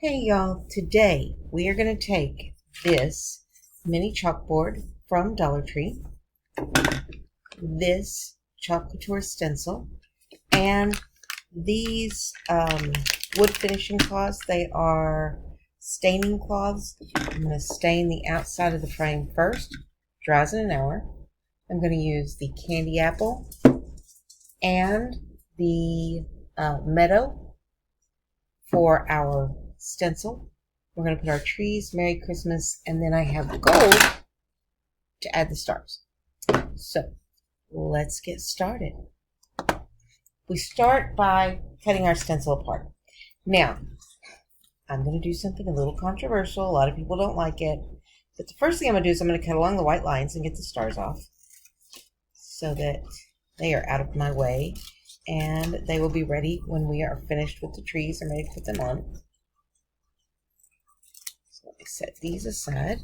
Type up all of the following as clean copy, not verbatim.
Hey y'all, today we are going to take this mini chalkboard from DollarTree, this chalk couture stencil, and these wood finishing cloths. They are staining cloths. I'm going to stain the outside of the frame first, dries in an hour. I'm going to use the candy apple and the meadow for our stencil. We're going to put our trees, Merry Christmas, and then I have gold to add the stars. So let's get started. We start by cutting our stencil apart. Now, I'm going to do something a little controversial. A lot of people don't like it. But the first thing I'm going to do is I'm going to cut along the white lines and get the stars off so that they are out of my way. And they will be ready when we are finished with the trees and ready to put them on. So let me set these aside.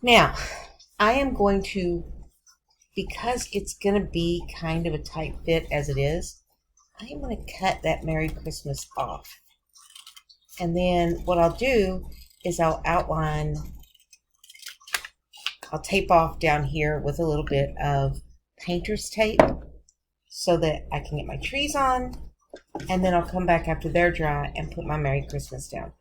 Now, I am going to, because it's going to be kind of a tight fit as it is, I am going to cut that Merry Christmas off. And then what I'll do is I'll tape off down here with a little bit of painter's tape so that I can get my trees on, and then I'll come back after they're dry and put my Merry Christmas down.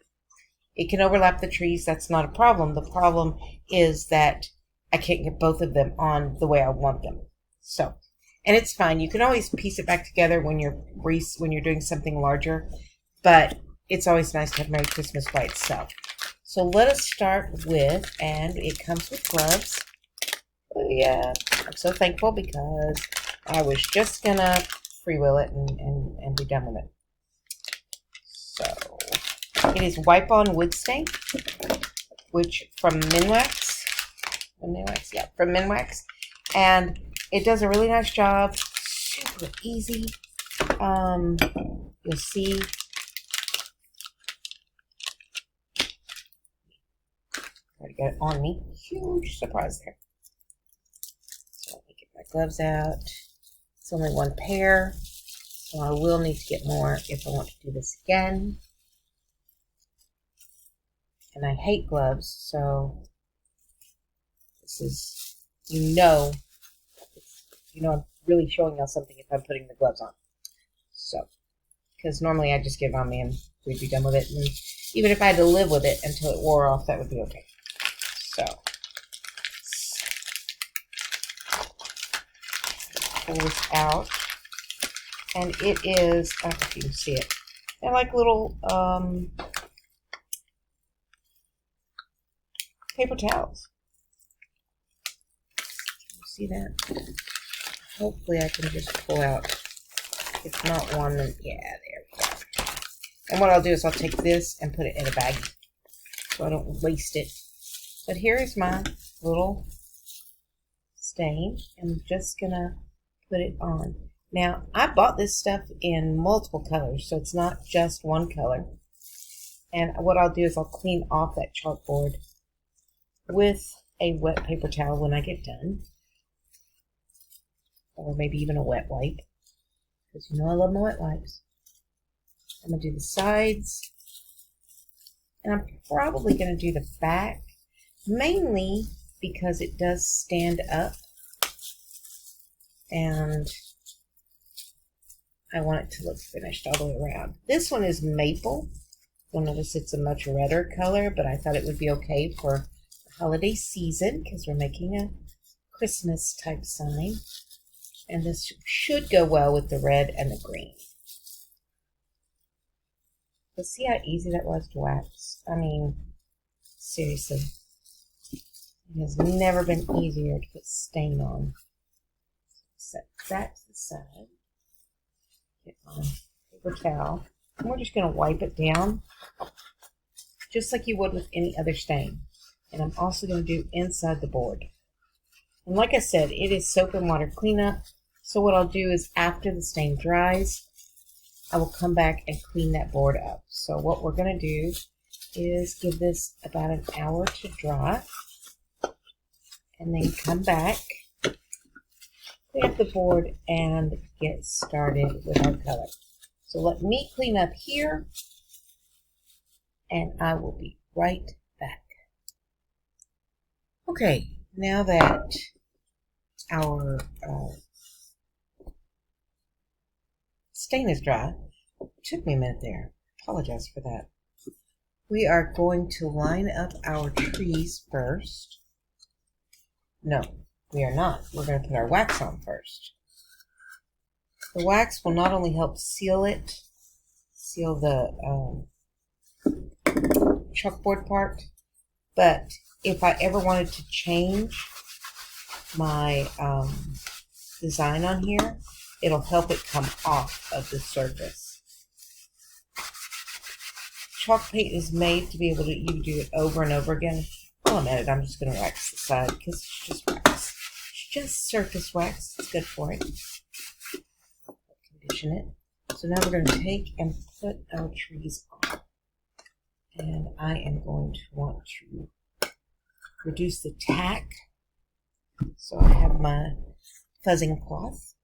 It can overlap the trees. That's not a problem. The problem is that I can't get both of them on the way I want them. So, and it's fine. You can always piece it back together when you're doing something larger, but it's always nice to have Merry Christmas by itself. So let us start with, and it comes with gloves. Oh yeah, I'm so thankful because I was just gonna freewheel it and be done with it. So it is Wipe On Wood Stain, which from Minwax, and it does a really nice job. Super easy. You'll see. Already got it on me. Huge surprise there. So let me get my gloves out. It's only one pair, so I will need to get more if I want to do this again. And I hate gloves, so this is, I'm really showing y'all something if I'm putting the gloves on. So, because normally I just get it on me and we'd be done with it. And even if I had to live with it until it wore off, that would be okay. So, pull this out. And it is, I don't know if you can see it. They're like little paper towels. Can you see that? Hopefully I can just pull out. If not one, then yeah, there we go. And what I'll do is I'll take this and put it in a bag so I don't waste it. But here is my little stain. I'm just gonna put it on. Now, I bought this stuff in multiple colors, so it's not just one color. And what I'll do is I'll clean off that chalkboard with a wet paper towel when I get done. Or maybe even a wet wipe, because you know I love my wet wipes. I'm going to do the sides, and I'm probably going to do the back, mainly because it does stand up, and I want it to look finished all the way around. This one is maple. You'll notice it's a much redder color, but I thought it would be okay for the holiday season because we're making a Christmas type sign. And this should go well with the red and the green. But see how easy that was to wax? I mean, seriously. It has never been easier to put stain on. Set that to the side. Get my paper towel. And we're just going to wipe it down. Just like you would with any other stain. And I'm also going to do inside the board. And like I said, it is soap and water cleanup. So what I'll do is after the stain dries, I will come back and clean that board up. So what we're going to do is give this about an hour to dry. And then come back, clean up the board, and get started with our color. So let me clean up here, and I will be right back. Okay, now that our stain is dry, it took me a minute there. Apologize for that. We are going to line up our trees first. No, we are not. We're going to put our wax on first. The wax will not only help seal the chalkboard part, but if I ever wanted to change my design on here, it'll help it come off of the surface. Chalk paint is made to be able to, you can do it over and over again. While I'm at it, I'm just going to wax the side because it's just wax. It's just surface wax. It's good for it. Condition it. So now we're going to take and put our trees on. And I am going to want to reduce the tack. So I have my fuzzing cloth.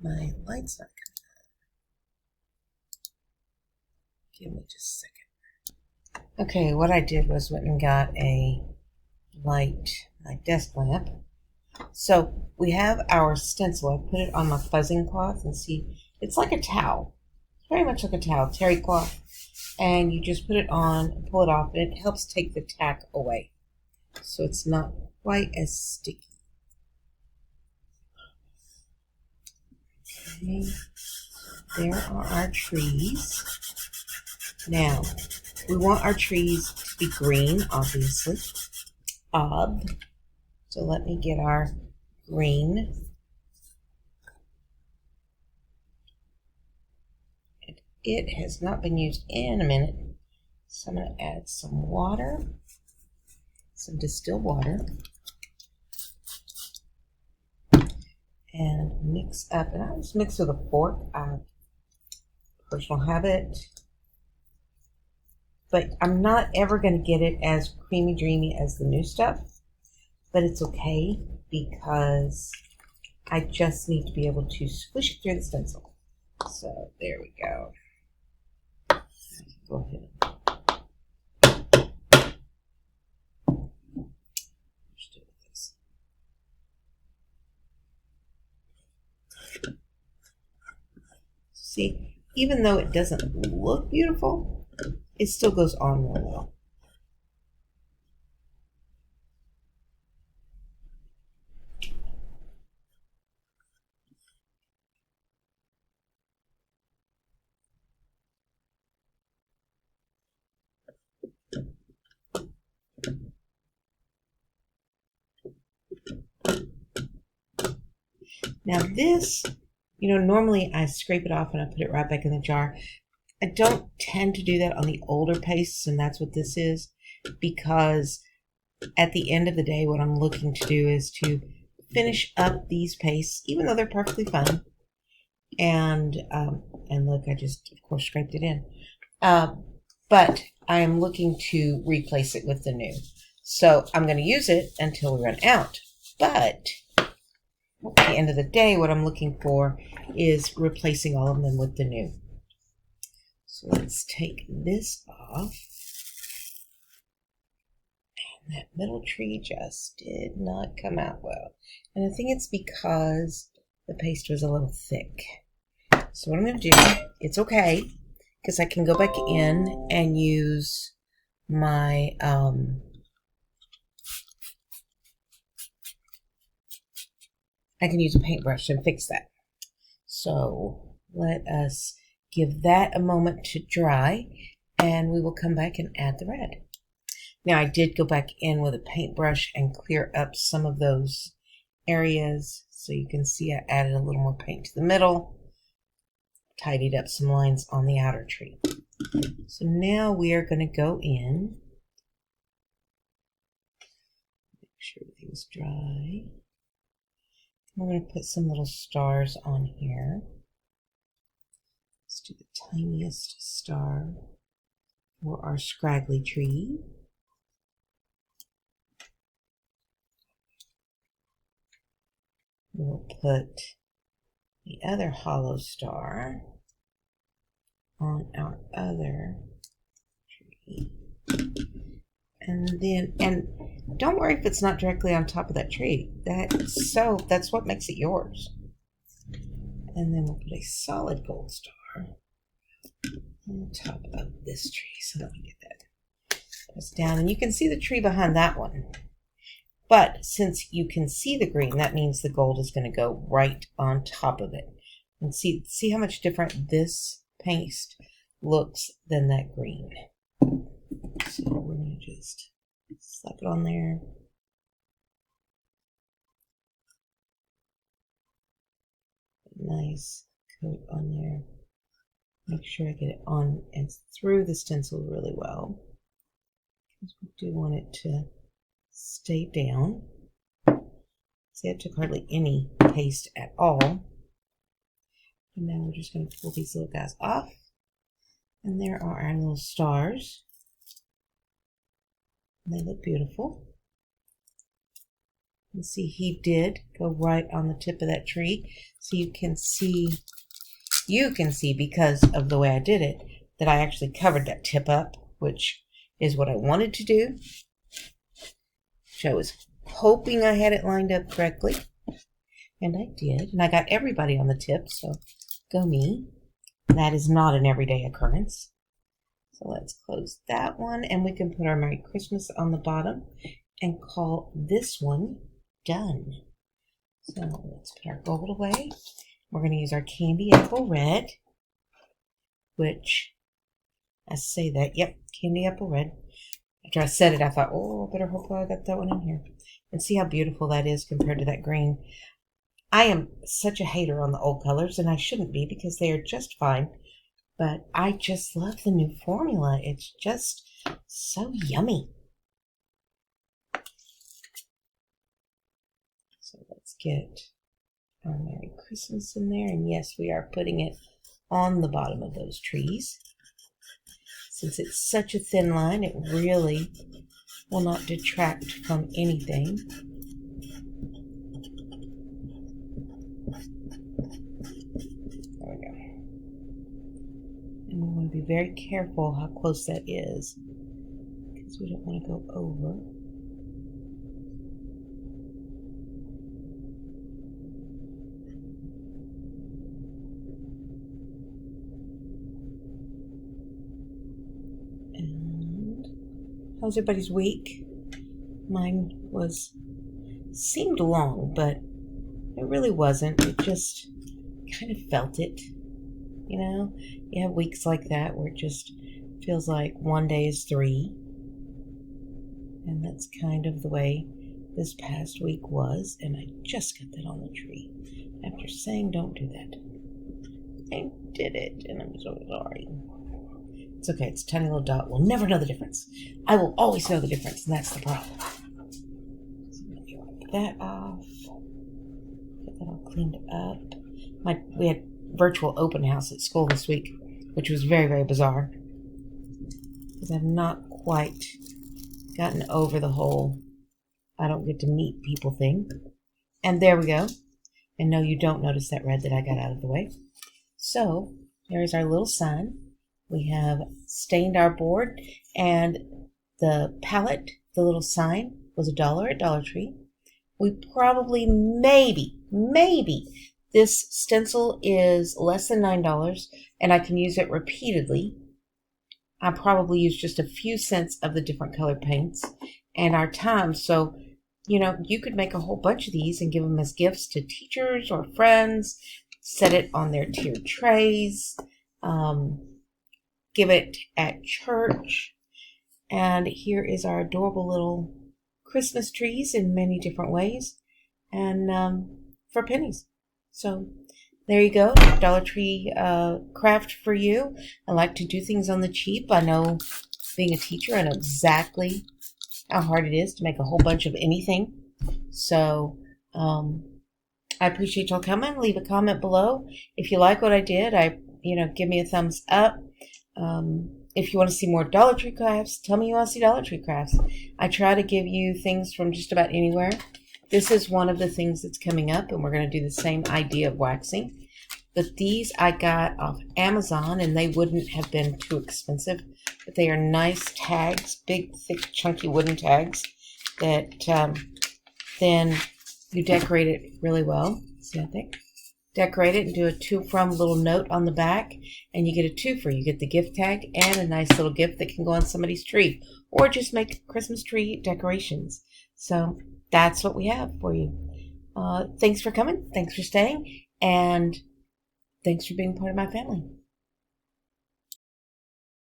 My light's not coming on. Give me just a second. Okay, what I did was went and got a light, my desk lamp. So we have our stencil. I put it on my fuzzing cloth and see, it's like a towel. It's very much like a towel, terry cloth. And you just put it on, pull it off, and it helps take the tack away. So it's not quite as sticky. Okay, there are our trees. Now, we want our trees to be green, obviously. So let me get our green. It has not been used in a minute. So I'm going to add some water, some distilled water, and mix up. And I just mix with a fork. Personal habit. But I'm not ever going to get it as creamy dreamy as the new stuff. But it's okay because I just need to be able to squish it through the stencil. So there we go. Go ahead. Let's do this. See, even though it doesn't look beautiful, it still goes on real well. Now this, normally I scrape it off and I put it right back in the jar. I don't tend to do that on the older pastes, and that's what this is, because at the end of the day, what I'm looking to do is to finish up these pastes, even though they're perfectly fine. And look, I just, of course, scraped it in. But I am looking to replace it with the new. So I'm going to use it until we run out. But at the end of the day, what I'm looking for is replacing all of them with the new. So let's take this off. And that middle tree just did not come out well. And I think it's because the paste was a little thick. So what I'm going to do, it's okay, because I can go back in and use my I can use a paintbrush and fix that. So let us give that a moment to dry, and we will come back and add the red. Now I did go back in with a paintbrush and clear up some of those areas. So you can see I added a little more paint to the middle, tidied up some lines on the outer tree. So now we are going to go in, make sure everything's dry. We're going to put some little stars on here. Let's do the tiniest star for our scraggly tree. We'll put the other hollow star on our other tree. And don't worry if it's not directly on top of that tree. That's what makes it yours. And then we'll put a solid gold star on top of this tree. So let me get that. Press down, and you can see the tree behind that one. But since you can see the green, that means the gold is going to go right on top of it. And see how much different this paste looks than that green. So we're going to just slap it on there. Nice coat on there. Make sure I get it on and through the stencil really well, because we do want it to stay down. See, I took hardly any paste at all. And now we're just going to pull these little guys off. And there are our little stars. And they look beautiful. You see, he did go right on the tip of that tree. So you can see because of the way I did it, that I actually covered that tip up, which is what I wanted to do. Which I was hoping I had it lined up correctly. And I did. And I got everybody on the tip, so go me. That is not an everyday occurrence. So let's close that one, and we can put our Merry Christmas on the bottom and call this one done. So let's put our gold away. We're going to use our Candy Apple Red, which, I say that, yep, Candy Apple Red. After I said it, I thought, oh, I better hope I got that one in here. And see how beautiful that is compared to that green. I am such a hater on the old colors, and I shouldn't be because they are just fine. But I just love the new formula. It's just so yummy. So let's get our Merry Christmas in there. And yes, we are putting it on the bottom of those trees. Since it's such a thin line, it really will not detract from anything. There we go. And we want to be very careful how close that is, because we don't want to go over. And how's everybody's week? Mine seemed long, but it really wasn't. It just kind of felt it. You know, you have weeks like that where it just feels like one day is 3. And that's kind of the way this past week was. And I just got that on the tree after saying don't do that. I did it, and I'm so sorry. It's okay, it's a tiny little dot. We'll never know the difference. I will always know the difference, and that's the problem. So let me wipe that off. Get that all cleaned up. We had virtual open house at school this week, which was very, very bizarre, because I've not quite gotten over the whole I don't get to meet people thing. And there we go. And no, you don't notice that red that I got out of the way. So there's our little sign. We have stained our board, and the palette, the little sign, was $1 at DollarTree. We probably, maybe, this stencil is less than $9, and I can use it repeatedly. I probably use just a few cents of the different colored paints and our time. So, you know, you could make a whole bunch of these and give them as gifts to teachers or friends, set it on their tiered trays, give it at church. And here is our adorable little Christmas trees in many different ways, and for pennies. So there you go, DollarTree craft for you. I like to do things on the cheap. I know, being a teacher, I know exactly how hard it is to make a whole bunch of anything. So I appreciate y'all coming. Leave a comment below if you like what I did. Give me a thumbs up. If you want to see more DollarTree crafts, tell me you want to see DollarTree crafts. I try to give you things from just about anywhere. This is one of the things that's coming up, and we're going to do the same idea of waxing. But these I got off Amazon, and they wouldn't have been too expensive. But they are nice tags, big, thick, chunky wooden tags that then you decorate it really well. See, I think. Decorate it and do a to from little note on the back, and you get a twofer. You get the gift tag and a nice little gift that can go on somebody's tree, or just make Christmas tree decorations. So that's what we have for you. Thanks for coming. Thanks for staying. And thanks for being part of my family.